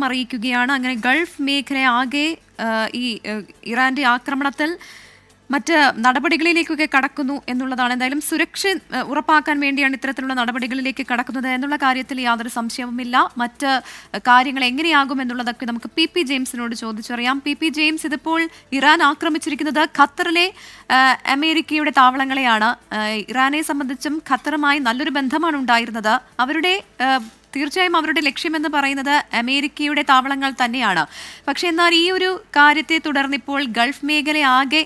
അറിയിക്കുകയാണ്. അങ്ങനെ ഗൾഫ് മേഖല ആകെ ഈ ഇറാന്റെ ആക്രമണത്തിൽ മറ്റ് നടപടികളിലേക്കൊക്കെ കടക്കുന്നു എന്നുള്ളതാണ്. എന്തായാലും സുരക്ഷ ഉറപ്പാക്കാൻ വേണ്ടിയാണ് ഇത്തരത്തിലുള്ള നടപടികളിലേക്ക് കടക്കുന്നത് എന്നുള്ള കാര്യത്തിൽ യാതൊരു സംശയവുമില്ല. മറ്റ് കാര്യങ്ങൾ എങ്ങനെയാകും എന്നുള്ളതൊക്കെ നമുക്ക് പി ജെയിംസിനോട് ചോദിച്ചറിയാം. പി ജെയിംസ്, ഇതിപ്പോൾ ഇറാൻ ആക്രമിച്ചിരിക്കുന്നത് ഖത്തറിലെ അമേരിക്കയുടെ താവളങ്ങളെയാണ്. ഇറാനെ സംബന്ധിച്ചും ഖത്തറുമായി നല്ലൊരു ബന്ധമാണ് ഉണ്ടായിരുന്നത്. അവരുടെ തീർച്ചയായും അവരുടെ ലക്ഷ്യമെന്ന് പറയുന്നത് അമേരിക്കയുടെ താവളങ്ങൾ തന്നെയാണ്. പക്ഷെ എന്നാൽ ഈ ഒരു കാര്യത്തെ തുടർന്ന് ഇപ്പോൾ ഗൾഫ് മേഖല ആകെ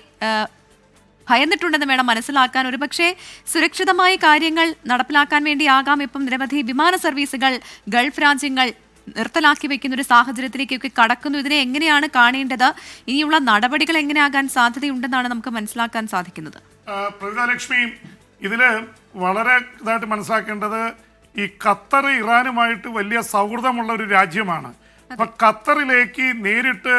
ഭയന്നിട്ടുണ്ടെന്ന് വേണം മനസ്സിലാക്കാൻ. ഒരുപക്ഷെ സുരക്ഷിതമായ കാര്യങ്ങൾ നടപ്പിലാക്കാൻ വേണ്ടിയാകാം ഇപ്പം നിരവധി വിമാന സർവീസുകൾ ഗൾഫ് രാജ്യങ്ങൾ നിർത്തലാക്കി വെക്കുന്ന ഒരു സാഹചര്യത്തിലേക്കൊക്കെ കടക്കുന്നു. ഇതിനെ എങ്ങനെയാണ് കാണേണ്ടത്? ഇനിയുള്ള നടപടികൾ എങ്ങനെയാകാൻ സാധ്യതയുണ്ടെന്നാണ് നമുക്ക് മനസ്സിലാക്കാൻ സാധിക്കുന്നത്. പ്രവിതാലക്ഷ്മി, ഇതില് വളരെ ഇതായിട്ട് മനസ്സിലാക്കേണ്ടത് ഈ ഖത്തർ ഇറാനുമായിട്ട് വലിയ സൗഹൃദമുള്ള ഒരു രാജ്യമാണ്. അപ്പൊ ഖത്തറിലേക്ക് നേരിട്ട്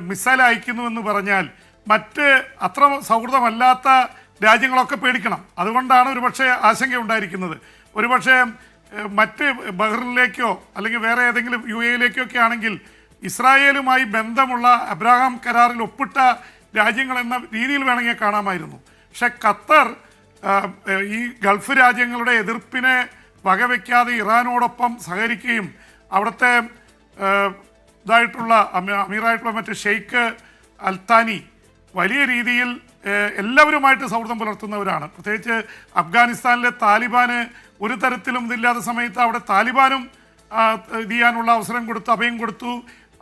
മിസൈൽ അയക്കുന്നു എന്ന് പറഞ്ഞാൽ മറ്റ് അത്ര സൗഹൃദമല്ലാത്ത രാജ്യങ്ങളൊക്കെ പേടിക്കണം. അതുകൊണ്ടാണ് ഒരുപക്ഷെ ആശങ്ക ഉണ്ടായിരിക്കുന്നത്. ഒരുപക്ഷെ മറ്റ് ബഹ്റിനിലേക്കോ അല്ലെങ്കിൽ വേറെ ഏതെങ്കിലും UAE ഒക്കെ ആണെങ്കിൽ ഇസ്രായേലുമായി ബന്ധമുള്ള അബ്രഹാം കരാറിൽ ഒപ്പിട്ട രാജ്യങ്ങൾ എന്ന രീതിയിൽ വേണമെങ്കിൽ കാണാമായിരുന്നു. പക്ഷെ ഖത്തർ ഈ ഗൾഫ് രാജ്യങ്ങളുടെ എതിർപ്പിനെ വകവയ്ക്കാതെ ഇറാനോടൊപ്പം സഹകരിക്കുകയും അവിടുത്തെ ഇതായിട്ടുള്ള അമീറായിട്ടുള്ള മറ്റ് ഷെയ്ഖ് അൽത്താനി വലിയ രീതിയിൽ എല്ലാവരുമായിട്ട് സൗഹൃദം പുലർത്തുന്നവരാണ്. പ്രത്യേകിച്ച് അഫ്ഗാനിസ്ഥാനിലെ താലിബാന് ഒരു തരത്തിലും ഇതില്ലാത്ത സമയത്ത് അവിടെ താലിബാനും ഇത് ചെയ്യാനുള്ള അവസരം കൊടുത്തു, അഭയം കൊടുത്തു.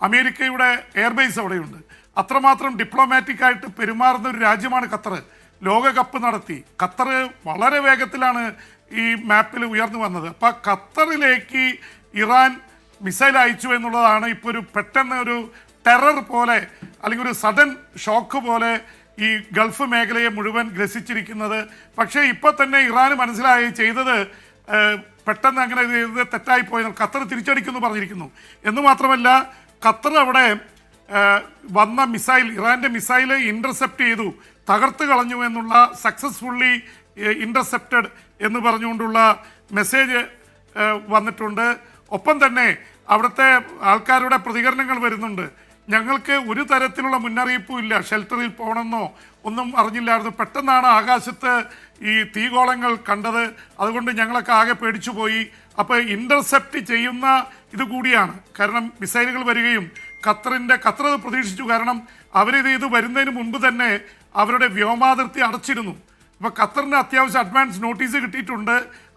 അമേരിക്കയുടെ എയർബേസ് അവിടെയുണ്ട്. അത്രമാത്രം ഡിപ്ലോമാറ്റിക്കായിട്ട് പെരുമാറുന്ന ഒരു രാജ്യമാണ് ഖത്തർ. ലോകകപ്പ് നടത്തി ഖത്തർ വളരെ വേഗത്തിലാണ് ഈ മാപ്പിൽ ഉയർന്നു വന്നത്. അപ്പം ഖത്തറിലേക്ക് ഇറാൻ മിസൈൽ അയച്ചു എന്നുള്ളതാണ് ഇപ്പോൾ ഒരു പെട്ടെന്ന് ഒരു ടെറർ പോലെ അല്ലെങ്കിൽ ഒരു സഡൻ ഷോക്ക് പോലെ ഈ ഗൾഫ് മേഖലയെ മുഴുവൻ ഗ്രസിച്ചിരിക്കുന്നത്. പക്ഷേ ഇപ്പോൾ തന്നെ ഇറാന് മനസ്സിലായി ചെയ്തത് പെട്ടെന്ന് അങ്ങനെ ചെയ്തത് തെറ്റായിപ്പോയി. ഖത്തർ തിരിച്ചടിക്കുമെന്ന് പറഞ്ഞിരിക്കുന്നു. എന്ന് മാത്രമല്ല ഖത്തർ അവിടെ വന്ന മിസൈൽ, ഇറാൻ്റെ മിസൈൽ ഇൻ്റർസെപ്റ്റ് ചെയ്തു, തകർത്ത് കളഞ്ഞു എന്നുള്ള സക്സസ്ഫുള്ളി ഇൻ്റർസെപ്റ്റഡ് എന്ന് പറഞ്ഞുകൊണ്ടുള്ള മെസ്സേജ് വന്നിട്ടുണ്ട്. ഒപ്പം തന്നെ അവിടുത്തെ ആൾക്കാരുടെ പ്രതികരണങ്ങൾ വരുന്നുണ്ട്. ഞങ്ങൾക്ക് ഒരു തരത്തിലുള്ള മുന്നറിയിപ്പും ഇല്ല, ഷെൽട്ടറിൽ പോകണമെന്നോ ഒന്നും അറിഞ്ഞില്ലായിരുന്നു. പെട്ടെന്നാണ് ആകാശത്ത് ഈ തീഗോളങ്ങൾ കണ്ടത്, അതുകൊണ്ട് ഞങ്ങളൊക്കെ ആകെ പേടിച്ചു പോയി. അപ്പോൾ ഇൻ്റർസെപ്റ്റ് ചെയ്യുന്ന ഇതുകൂടിയാണ്. കാരണം മിസൈലുകൾ വരികയും ഖത്തർ അത് പ്രതീക്ഷിച്ചു. കാരണം ഇത് വരുന്നതിന് മുൻപ് തന്നെ അവരുടെ വ്യോമാതിർത്തി അടച്ചിരുന്നു. അപ്പോൾ ഖത്തറിന് അത്യാവശ്യം അഡ്വാൻസ് നോട്ടീസ് കിട്ടിയിട്ടുണ്ട്,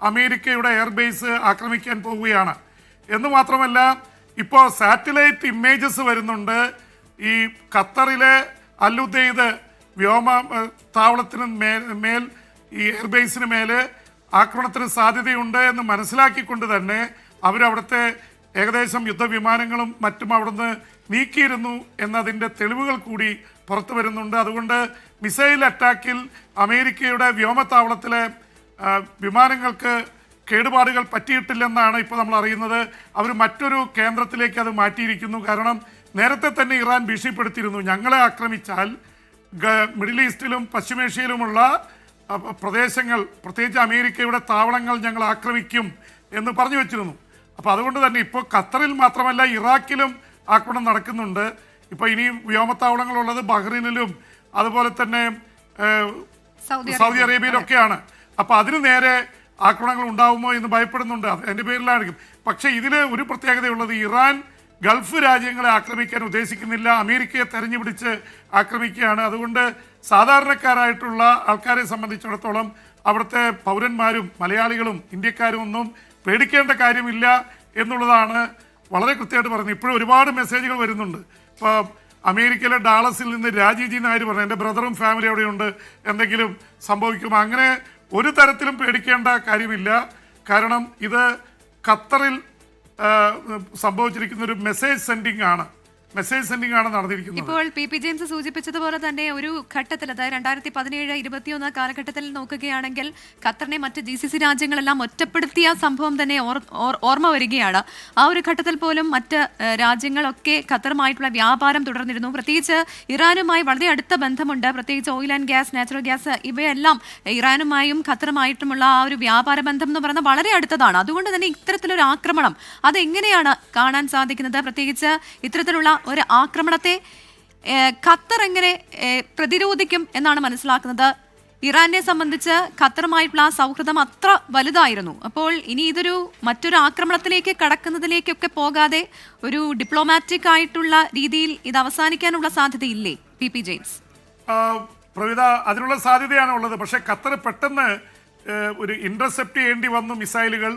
അമേരിക്കയുടെ എയർബേസ് ആക്രമിക്കാൻ പോവുകയാണ് എന്ന് മാത്രമല്ല ഇപ്പോൾ സാറ്റലൈറ്റ് ഇമേജസ് വരുന്നുണ്ട്. ഈ ഖത്തറിലെ അൽ-ഉദൈദ് വ്യോമ താവളത്തിന് മേൽ ഈ എയർബേസിന് മേലെ ആക്രമണത്തിന് സാധ്യതയുണ്ട് എന്ന് മനസ്സിലാക്കിക്കൊണ്ട് തന്നെ അവരവിടുത്തെ ഏകദേശം യുദ്ധവിമാനങ്ങളും മറ്റും അവിടുന്ന് നീക്കിയിരുന്നു എന്നതിൻ്റെ തെളിവുകൾ കൂടി പുറത്തു വരുന്നുണ്ട്. അതുകൊണ്ട് മിസൈൽ അറ്റാക്കിൽ അമേരിക്കയുടെ വ്യോമത്താവളത്തിലെ വിമാനങ്ങൾക്ക് കേടുപാടുകൾ പറ്റിയിട്ടില്ലെന്നാണ് ഇപ്പോൾ നമ്മൾ അറിയുന്നത്. അവർ മറ്റൊരു കേന്ദ്രത്തിലേക്ക് അത് മാറ്റിയിരിക്കുന്നു. കാരണം നേരത്തെ തന്നെ ഇറാൻ ഭീഷണിപ്പെടുത്തിയിരുന്നു, ഞങ്ങളെ ആക്രമിച്ചാൽ മിഡിൽ ഈസ്റ്റിലും പശ്ചിമേഷ്യയിലുമുള്ള പ്രദേശങ്ങൾ, പ്രത്യേകിച്ച് അമേരിക്കയുടെ താവളങ്ങൾ ഞങ്ങൾ ആക്രമിക്കും എന്ന് പറഞ്ഞു വെച്ചിരുന്നു. അപ്പോൾ അതുകൊണ്ട് തന്നെ ഇപ്പോൾ ഖത്തറിൽ മാത്രമല്ല ഇറാഖിലും ആക്രമണം നടക്കുന്നുണ്ട്. ഇപ്പോൾ ഇനി വ്യോമത്താവളങ്ങളുള്ളത് ബഹ്റിനിലും അതുപോലെ തന്നെ സൗദി അറേബ്യയിലൊക്കെയാണ്. അപ്പോൾ അതിന് നേരെ ആക്രമണങ്ങൾ ഉണ്ടാകുമോ എന്ന് ഭയപ്പെടുന്നുണ്ട്. അതിൻ്റെ പേരിലായിരിക്കും. പക്ഷേ ഇതിൽ ഒരു പ്രത്യേകതയുള്ളത്, ഇറാൻ ഗൾഫ് രാജ്യങ്ങളെ ആക്രമിക്കാൻ ഉദ്ദേശിക്കുന്നില്ല, അമേരിക്കയെ തെരഞ്ഞുപിടിച്ച് ആക്രമിക്കുകയാണ്. അതുകൊണ്ട് സാധാരണക്കാരായിട്ടുള്ള ആൾക്കാരെ സംബന്ധിച്ചിടത്തോളം അവിടുത്തെ പൗരന്മാരും മലയാളികളും ഇന്ത്യക്കാരും ഒന്നും പേടിക്കേണ്ട കാര്യമില്ല എന്നുള്ളതാണ് വളരെ കൃത്യമായിട്ട് പറയുന്നത്. ഇപ്പോഴും ഒരുപാട് മെസ്സേജുകൾ വരുന്നുണ്ട്. ഇപ്പോൾ അമേരിക്കയിലെ ഡാളസിൽ നിന്ന് രാജീവ് നായർ പറഞ്ഞു, എൻ്റെ ബ്രദറും ഫാമിലി അവിടെയുണ്ട്, എന്തെങ്കിലും സംഭവിക്കുമോ? അങ്ങനെ ഒരു തരത്തിലും പേടിക്കേണ്ട കാര്യമില്ല. കാരണം ഇത് ഖത്തറിൽ സംഭവിച്ചിരിക്കുന്ന ഒരു മെസ്സേജ് സെൻഡിങ് ആണ്. മെസ്സേജ് സെൻഡിംഗ് ആണ് നടന്നിരിക്കുന്നത്. ഇപ്പോൾ പി ജെയിംസ് സൂചിപ്പിച്ചതുപോലെ തന്നെ ഒരു ഘട്ടത്തിൽ, അതായത് 2017-21 കാലഘട്ടത്തിൽ നോക്കുകയാണെങ്കിൽ ഖത്തറിനെ മറ്റ് GCC രാജ്യങ്ങളെല്ലാം ഒറ്റപ്പെടുത്തിയ സംഭവം തന്നെ ഓർമ്മ വരികയാണ്. ആ ഒരു ഘട്ടത്തിൽ പോലും മറ്റ് രാജ്യങ്ങളൊക്കെ ഖത്തറുമായിട്ടുള്ള വ്യാപാരം തുടർന്നിരുന്നു. പ്രത്യേകിച്ച് ഇറാനുമായി വളരെ അടുത്ത ബന്ധമുണ്ട്. പ്രത്യേകിച്ച് oil and gas, natural gas, ഇവയെല്ലാം ഇറാനുമായും ഖത്തറുമായിട്ടുമുള്ള ആ ഒരു വ്യാപാര ബന്ധം എന്ന് പറയുന്നത് വളരെ അടുത്തതാണ്. അതുകൊണ്ട് തന്നെ ഇത്തരത്തിലൊരു ആക്രമണം അതെങ്ങനെയാണ് കാണാൻ സാധിക്കുന്നത്? പ്രത്യേകിച്ച് ഇത്തരത്തിലുള്ള ഒരു ആക്രമണത്തെ ഖത്തർ എങ്ങനെ പ്രതിരോധിക്കും എന്നാണ് മനസ്സിലാക്കുന്നത്? ഇറാനെ സംബന്ധിച്ച് ഖത്തറുമായിട്ടുള്ള സൗഹൃദം അത്ര വലുതായിരുന്നു. അപ്പോൾ ഇനി ഇതൊരു മറ്റൊരു ആക്രമണത്തിലേക്ക് കടക്കുന്നതിലേക്കൊക്കെ പോകാതെ ഒരു ഡിപ്ലോമാറ്റിക് ആയിട്ടുള്ള രീതിയിൽ ഇത് അവസാനിക്കാനുള്ള സാധ്യതയില്ലേ പി ജെയിംസ്? പ്രവിത, അതിനുള്ള സാധ്യതയാണ് ഉള്ളത്. പക്ഷേ ഖത്തർ പെട്ടെന്ന് ഒരു ഇന്റർസെപ്റ്റ് ചെയ്യേണ്ടി വന്നു മിസൈലുകൾ.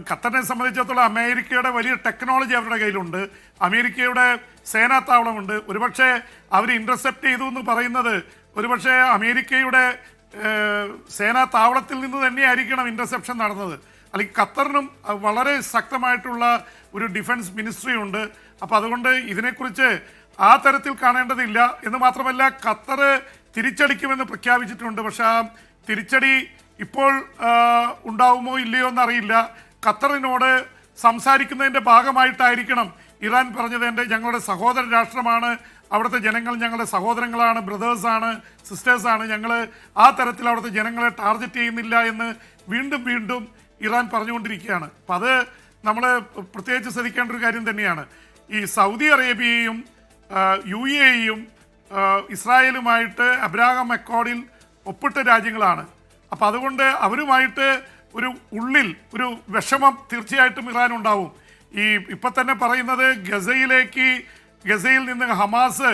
ഖത്തറിനെ സംബന്ധിച്ചിടത്തോളം അമേരിക്കയുടെ വലിയ ടെക്നോളജി അവരുടെ കയ്യിലുണ്ട്, അമേരിക്കയുടെ സേനാ താവളമുണ്ട്. ഒരുപക്ഷെ അവർ ഇന്റർസെപ്റ്റ് ചെയ്തു എന്ന് പറയുന്നത് ഒരുപക്ഷെ അമേരിക്കയുടെ സേനാ താവളത്തിൽ നിന്ന് തന്നെയായിരിക്കണം ഇന്റർസെപ്ഷൻ നടന്നത്. അല്ലെങ്കിൽ ഖത്തറിനും വളരെ ശക്തമായിട്ടുള്ള ഒരു ഡിഫൻസ് മിനിസ്ട്രി ഉണ്ട്. അപ്പോൾ അതുകൊണ്ട് ഇതിനെക്കുറിച്ച് ആ തരത്തിൽ കാണേണ്ടതില്ല. എന്ന് മാത്രമല്ല, ഖത്തർ തിരിച്ചടിക്കുമെന്ന് പ്രഖ്യാപിച്ചിട്ടുണ്ട്. പക്ഷെ ആ തിരിച്ചടി ഇപ്പോൾ ഉണ്ടാവുമോ ഇല്ലയോ എന്നറിയില്ല. ഖത്തറിനോട് സംസാരിക്കുന്നതിൻ്റെ ഭാഗമായിട്ടായിരിക്കണം ഇറാൻ പറഞ്ഞത് ഞങ്ങളുടെ സഹോദര രാഷ്ട്രമാണ്, അവിടുത്തെ ജനങ്ങൾ ഞങ്ങളുടെ സഹോദരങ്ങളാണ്, ബ്രദേഴ്സാണ്, സിസ്റ്റേഴ്സാണ്, ഞങ്ങൾ ആ തരത്തിൽ അവിടുത്തെ ജനങ്ങളെ ടാർഗറ്റ് ചെയ്യുന്നില്ല എന്ന് വീണ്ടും വീണ്ടും ഇറാൻ പറഞ്ഞുകൊണ്ടിരിക്കുകയാണ്. അപ്പം അത് നമ്മൾ പ്രത്യേകിച്ച് ശ്രദ്ധിക്കേണ്ട ഒരു കാര്യം തന്നെയാണ്. ഈ സൗദി അറേബ്യയും UAEയും ഇസ്രായേലുമായിട്ട് അബ്രാഹാം അക്കോർഡിൽ ഒപ്പിട്ട രാജ്യങ്ങളാണ്. അപ്പം അതുകൊണ്ട് അവരുമായിട്ട് ഒരു ഉള്ളിൽ ഒരു വിഷമം തീർച്ചയായിട്ടും ഇറാൻ ഉണ്ടാവും. ഇപ്പം തന്നെ പറയുന്നത് ഗസയിൽ നിന്ന് ഹമാസ്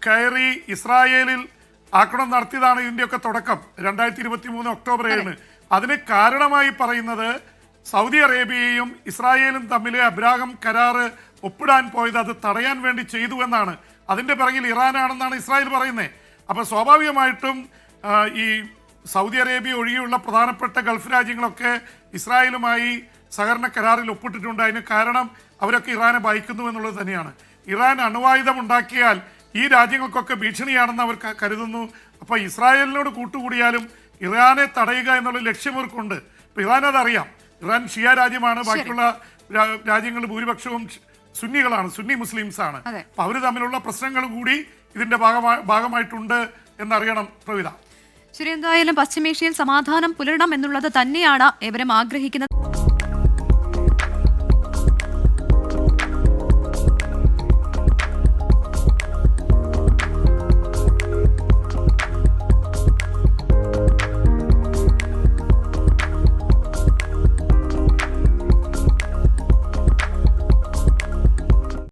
കയറി ഇസ്രായേലിൽ ആക്രമണം നടത്തിയതാണ് ഇതിൻ്റെയൊക്കെ തുടക്കം 2023 ഒക്ടോബർ 7. അതിന് കാരണമായി പറയുന്നത് സൗദി അറേബ്യയും ഇസ്രായേലും തമ്മിൽ അബ്രാഹാം കരാറ് ഒപ്പിടാൻ പോയത് അത് തടയാൻ വേണ്ടി ചെയ്തു എന്നാണ്. അതിൻ്റെ പിറകിൽ ഇറാനാണെന്നാണ് ഇസ്രായേൽ പറയുന്നത്. അപ്പോൾ സ്വാഭാവികമായിട്ടും ഈ സൗദി അറേബ്യ ഒഴികെയുള്ള പ്രധാനപ്പെട്ട ഗൾഫ് രാജ്യങ്ങളൊക്കെ ഇസ്രായേലുമായി സഹകരണ കരാറിൽ ഒപ്പിട്ടിട്ടുണ്ട്. അതിന് കാരണം അവരൊക്കെ ഇറാനെ ഭയക്കുന്നു എന്നുള്ളത് തന്നെയാണ്. ഇറാൻ അണുവായുധം ഉണ്ടാക്കിയാൽ ഈ രാജ്യങ്ങൾക്കൊക്കെ ഭീഷണിയാണെന്ന് അവർ കരുതുന്നു. അപ്പോൾ ഇസ്രായേലിനോട് കൂട്ടുകൂടിയാലും ഇറാനെ തടയുക എന്നുള്ള ലക്ഷ്യം അവർക്കുണ്ട്. അപ്പോൾ ഇറാൻ അതറിയാം. ഇറാൻ ഷിയ രാജ്യമാണ്, ബാക്കിയുള്ള രാജ്യങ്ങൾ ഭൂരിപക്ഷവും സുന്നികളാണ്, സുന്നി മുസ്ലിംസാണ്. അപ്പോൾ അവർ തമ്മിലുള്ള പ്രശ്നങ്ങൾ കൂടി ഇതിൻ്റെ ഭാഗമായിട്ടുണ്ട് എന്നറിയണം പ്രവിത. ശരി, എന്തായാലും പശ്ചിമേഷ്യയിൽ സമാധാനം പുലരണം എന്നുള്ളത് തന്നെയാണ് ഏവരും ആഗ്രഹിക്കുന്നത്.